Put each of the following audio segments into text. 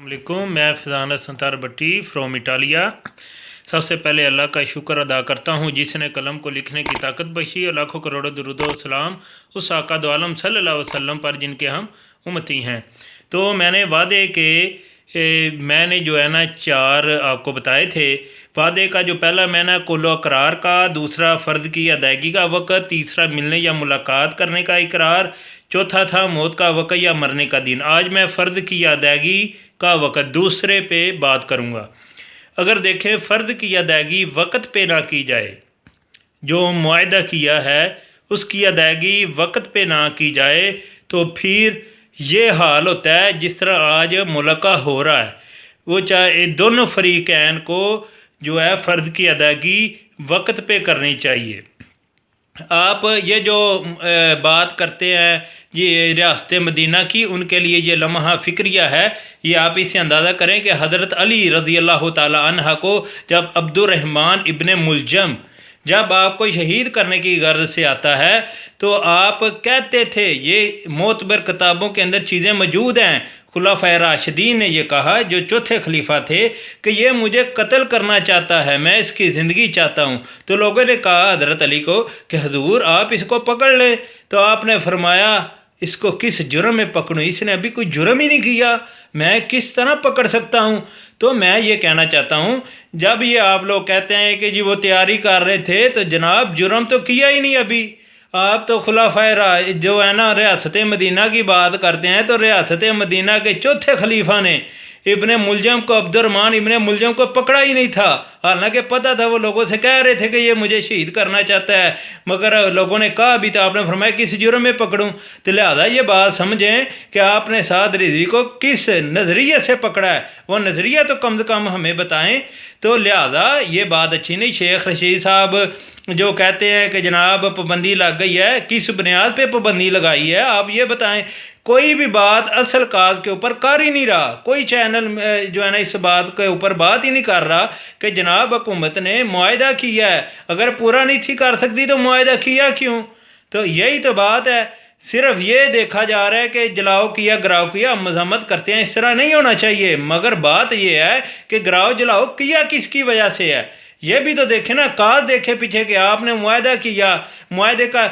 वालेकुम। मैं फैज़ान संतार भट्टी from Italia. सबसे पहले अल्लाह का शुक्र अदा करता हूँ जिसने कलम को लिखने की ताकत बख्शी और लाखों करोड़ों दुरूद व सलाम उस आका दो आलम सल्लल्लाहु अलैहि वसल्लम पर जिनके हम उम्मती हैं। तो मैंने वादे के मैंने जो है ना 4 आपको बताए थे। वादे का जो पहला मैंने कुल्लो इकरार का, दूसरा फ़र्द की अदायगी का वक़्त, तीसरा मिलने या मुलाकात करने का इकरार, चौथा था मौत का वक़्त या मरने का दिन। आज मैं फ़र्द की अदायगी का वक़्त दूसरे पे बात करूँगा। अगर देखें फ़र्द की अदायगी वक़्त पे ना की जाए, जो मुआहदा किया है उसकी अदायगी वक़्त पे ना की जाए तो फिर ये हाल होता है जिस तरह आज मुलाका हो रहा है। वो चाहे दोनों फरीकैन को जो है फ़र्द की अदायगी वक़्त पे करनी चाहिए। आप ये जो बात करते हैं ये रियासत मदीना की, उनके लिए ये लम्हा फ़िक्रिया है। ये आप इसे अंदाज़ा करें कि हज़रत अली रज़ी अल्लाह ताला अन्हा को जब अब्दुर्रहमान इब्ने मुलजम जब आपको शहीद करने की गर्ज से आता है तो आप कहते थे, ये मोतबर किताबों के अंदर चीज़ें मौजूद हैं, खुलाफाए राशिदीन ने ये कहा जो चौथे खलीफा थे कि ये मुझे कत्ल करना चाहता है, मैं इसकी ज़िंदगी चाहता हूँ। तो लोगों ने कहा हज़रत अली को कि हुजूर आप इसको पकड़ ले। तो आपने फरमाया इसको किस जुर्म में पकड़ूँ, इसने अभी कोई जुर्म ही नहीं किया, मैं किस तरह पकड़ सकता हूँ। तो मैं ये कहना चाहता हूँ जब ये आप लोग कहते हैं कि जी वो तैयारी कर रहे थे तो जनाब जुर्म तो किया ही नहीं अभी। आप तो खुलाफाए जो है ना रियासत मदीना की बात करते हैं, तो रियासत मदीना के चौथे खलीफा ने इब्ने मुलजम को, अब्दुर्रहमान इब्ने मुलजम को पकड़ा ही नहीं था। हालांकि पता था, वो लोगों से कह रहे थे कि ये मुझे शहीद करना चाहता है, मगर लोगों ने कहा भी, तो आपने फरमाया किस जुर्म में पकड़ूं। तो लिहाजा ये बात समझें कि आपने साद रिजवी को किस नज़रिए से पकड़ा है, वो नज़रिया तो कम से कम हमें बताएं। तो लिहाजा ये बात अच्छी नहीं। शेख रशीद साहब जो कहते हैं कि जनाब पाबंदी लग गई है, किस बुनियाद पे पाबंदी लगाई है आप ये बताएं। कोई भी बात असल काज के ऊपर कर ही नहीं रहा, कोई चैनल जो है ना इस बात के ऊपर बात ही नहीं कर रहा कि जनाब हुकूमत ने मुआहदा किया है, अगर पूरा नहीं थी कर सकती तो मुआहदा किया क्यों। तो यही तो बात है। सिर्फ ये देखा जा रहा है कि जलाओ किया गिराव किया, हम मजम्मत करते हैं, इस तरह नहीं होना चाहिए। मगर बात यह है कि गिराव जलाओ किया किसकी वजह से है, ये भी तो देखे ना। काज देखे पीछे कि आपने मुआहदा किया, मुआहदे का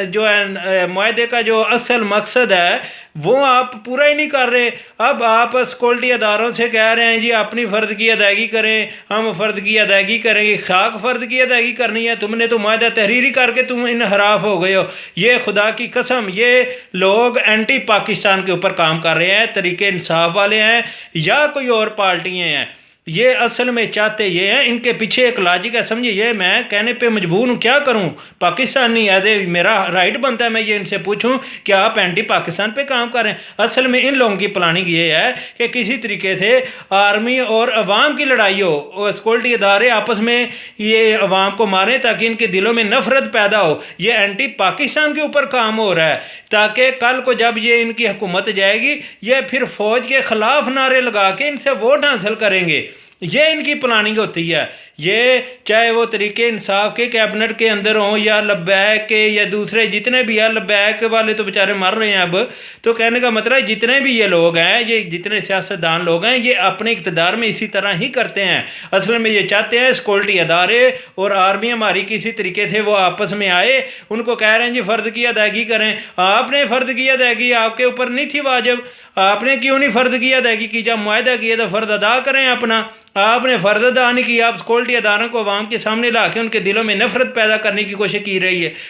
जो है मुआहदे का जो असल मकसद है वो आप पूरा ही नहीं कर रहे। अब आप सिक्योरिटी अदारों से कह रहे हैं जी अपनी फ़र्द की अदायगी करें, हम फ़र्द की अदायगी करेंगे। खाक फ़र्द की अदायगी करनी है, तुमने तो मुआहदा तहरीरी करके तुम इनहराफ हो गए हो। ये खुदा की कसम ये लोग एंटी पाकिस्तान के ऊपर काम कर रहे हैं, तरीके इंसाफ वाले हैं या कोई और पार्टियाँ हैं। ये असल में चाहते ये हैं, इनके पीछे एक लॉजिक है, समझिए। ये मैं कहने पे मजबूर हूँ, क्या करूँ, पाकिस्तानी एज मेरा राइट बनता है मैं ये इनसे पूछूं कि आप एंटी पाकिस्तान पे काम कर रहे हैं। असल में इन लोगों की प्लानिंग ये है कि किसी तरीके से आर्मी और अवाम की लड़ाई हो, और सिक्योरिटी इदारे आपस में ये अवाम को मारें ताकि इनके दिलों में नफरत पैदा हो। ये एंटी पाकिस्तान के ऊपर काम हो रहा है ताकि कल को जब ये इनकी हुकूमत जाएगी ये फिर फौज के ख़िलाफ़ नारे लगा के इनसे वोट हासिल करेंगे। ये इनकी प्लानिंग होती है। ये चाहे वो तरीके इंसाफ के कैबिनेट के अंदर हों या लब्बैक के या दूसरे जितने भी हैं, लब्बैक वाले तो बेचारे मर रहे हैं अब। तो कहने का मतलब जितने भी ये लोग हैं, ये जितने सियासतदान लोग हैं, ये अपने इक़्तिदार में इसी तरह ही करते हैं। असल में ये चाहते हैं सिक्योरिटी अदारे और आर्मी हमारी किसी तरीके से वो आपस में आए, उनको कह रहे हैं जी फ़र्द की अदायगी करें। आपने फ़र्द की अदायगी आपके ऊपर नहीं थी वाजिब, आपने क्यों नहीं फ़र्द की अदायगी की। जब मुआहदा किया तो फ़र्द अदा करें अपना, आपने फ़र्द अदा नहीं किया। आप सिक्योरिटी अदारों को अवाम के सामने ला के उनके दिलों में नफरत पैदा करने की कोशिश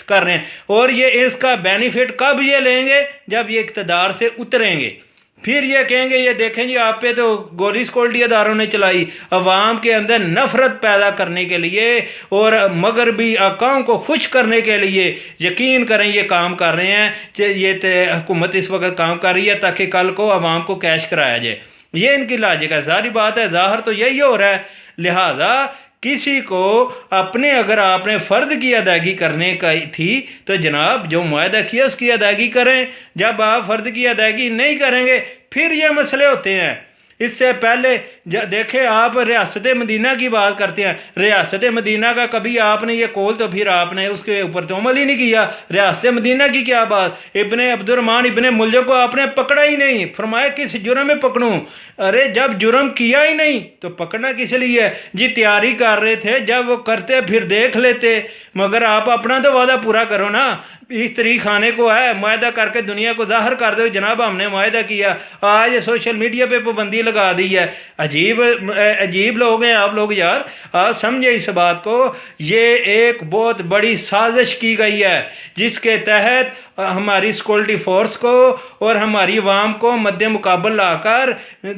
कर रहे हैं। और ये इसका बेनिफिट कब ये लेंगे, जब ये इक़्तिदार से उतरेंगे, फिर ये कहेंगे ये देखें जी आप पे तो गोली सिक्योरिटी अदारों ने चलाई, अवाम के अंदर नफरत पैदा करने के लिए और मगरबी आकाओं को खुश करने के लिए। यकीन करें ये काम कर रहे हैं कि ये हुकूमत इस वक्त काम कर रही है ताकि कल को अवाम को कैश कराया जाए। ये इनकी लॉजिक है, सारी बात है, ज़ाहिर तो यही हो रहा है। लिहाजा किसी को अपने अगर आपने फ़र्द की अदायगी करने का थी तो जनाब जो मुआहदा किया उसकी अदायगी करें। जब आप फ़र्द की अदायगी नहीं करेंगे फिर ये मसले होते हैं। اس سے پہلے دیکھیں آپ ریاست مدینہ کی بات کرتے ہیں، ریاست مدینہ کا کبھی آپ نے یہ قول تو پھر آپ نے اس کے اوپر تو عمل ہی نہیں کیا۔ ریاست مدینہ کی کیا بات، ابن عبد الرحمن ابن ملجم کو آپ نے پکڑا ہی نہیں، فرمایا کس جرم میں پکڑوں؟ ارے جب جرم کیا ہی نہیں تو پکڑنا کس لیے؟ جی تیاری کر رہے تھے، جب وہ کرتے پھر دیکھ لیتے، مگر آپ اپنا تو وعدہ پورا کرو نا۔ اس طریق خانے کو ہے معاہدہ کر کے دنیا کو ظاہر کر دو جناب ہم نے معاہدہ کیا، آج سوشل میڈیا پہ پابندی لگا دی ہے۔ عجیب لوگ ہیں آپ لوگ یار، آپ سمجھے اس بات کو، یہ ایک بہت بڑی سازش کی گئی ہے جس کے تحت ہماری سیکورٹی فورس کو اور ہماری عوام کو مد مقابل لا کر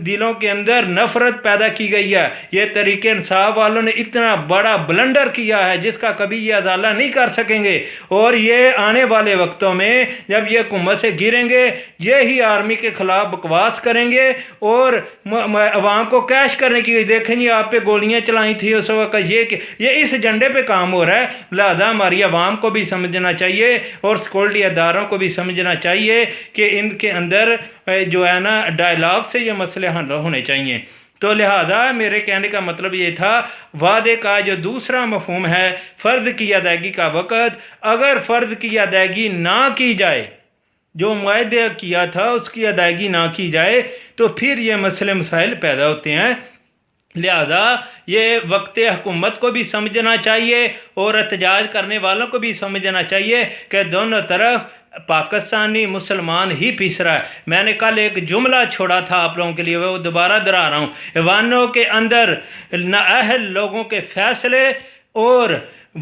دلوں کے اندر نفرت پیدا کی گئی ہے۔ یہ تحریک انصاف والوں نے اتنا بڑا بلنڈر کیا ہے جس کا کبھی یہ ازالہ نہیں کر سکیں گے، اور یہ آنے والے وقتوں میں جب یہ حکومت سے گریں گے یہی آرمی کے خلاف بکواس کریں گے اور عوام کو کیش کرنے کی۔ دیکھیں جی آپ پہ گولیاں چلائی تھی اس وقت، یہ اس ایجنڈے پہ کام ہو رہا ہے، لہذا ہماری عوام کو بھی سمجھنا چاہیے اور سیکورٹی اداروں کو بھی سمجھنا چاہیے کہ ان کے اندر جو ہے نا ڈائلاگ سے یہ مسئلے حل ہونے چاہیے۔ تو لہذا میرے کہنے کا مطلب یہ تھا، وعدے کا جو دوسرا مفہوم ہے فرض کی ادائیگی کا وقت، اگر فرض کی ادائیگی نہ کی جائے، جو معاہدہ کیا تھا اس کی ادائیگی نہ کی جائے تو پھر یہ مسئلے مسائل پیدا ہوتے ہیں۔ لہذا یہ وقت حکومت کو بھی سمجھنا چاہیے اور احتجاج کرنے والوں کو بھی سمجھنا چاہیے کہ دونوں طرف پاکستانی مسلمان ہی پیس رہا ہے۔ میں نے کل ایک جملہ چھوڑا تھا آپ لوگوں کے لیے، وہ دوبارہ دہرا رہا ہوں۔ ایوانوں کے اندر نااہل لوگوں کے فیصلے اور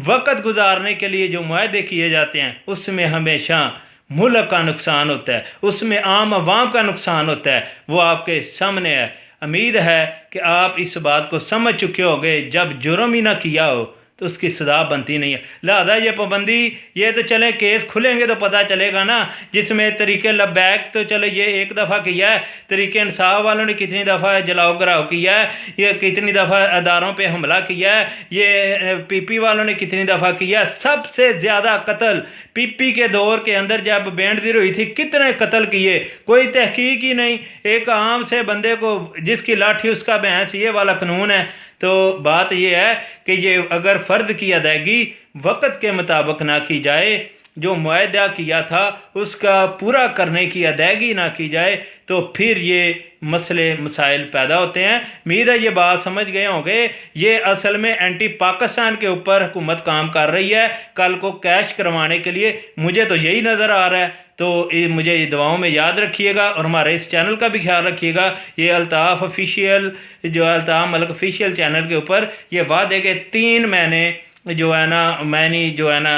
وقت گزارنے کے لیے جو معاہدے کیے جاتے ہیں اس میں ہمیشہ ملک کا نقصان ہوتا ہے، اس میں عام عوام کا نقصان ہوتا ہے، وہ آپ کے سامنے ہے۔ امید ہے کہ آپ اس بات کو سمجھ چکے ہوگے، جب جرم ہی نہ کیا ہو تو اس کی سزا بنتی نہیں ہے۔ لہذا یہ پابندی، یہ تو چلیں کیس کھلیں گے تو پتہ چلے گا نا، جس میں طریق لبیک تو چلے یہ ایک دفعہ کیا ہے، طریق انصاف والوں نے کتنی دفعہ جلاؤ گراؤ کیا ہے، یہ کتنی دفعہ اداروں پہ حملہ کیا ہے، یہ پی پی والوں نے کتنی دفعہ کیا ہے۔ سب سے زیادہ قتل پی پی کے دور کے اندر جب بینڈ زیر ہوئی تھی کتنے قتل کیے، کوئی تحقیق ہی نہیں، ایک عام سے بندے کو جس کی لاٹھی اس کا بھینس، یہ والا قانون ہے۔ تو بات یہ ہے کہ یہ اگر فرد کی ادائیگی وقت کے مطابق نہ کی جائے، جو معاہدہ کیا تھا اس کا پورا کرنے کی ادائیگی نہ کی جائے تو پھر یہ مسئلے مسائل پیدا ہوتے ہیں۔ امید ہے یہ بات سمجھ گئے ہوں گے۔ یہ اصل میں اینٹی پاکستان کے اوپر حکومت کام کر رہی ہے کل کو کیش کروانے کے لیے، مجھے تو یہی نظر آ رہا ہے۔ تو مجھے یہ دعاؤں میں یاد رکھیے گا اور ہمارے اس چینل کا بھی خیال رکھیے گا۔ یہ الطاف آفیشیل، جو الطاف ملک آفیشیل چینل کے اوپر یہ وعدے کے 3 مہینے جو ہے نا معنی جو ہے نا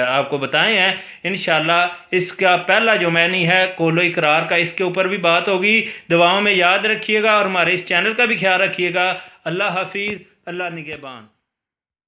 آپ کو بتائے ہیں۔ انشاءاللہ اس کا پہلا جو معنی ہے قول و اقرار کا، اس کے اوپر بھی بات ہوگی۔ دعاؤں میں یاد رکھیے گا اور ہمارے اس چینل کا بھی خیال رکھیے گا۔ اللہ حافظ، اللہ نگہبان۔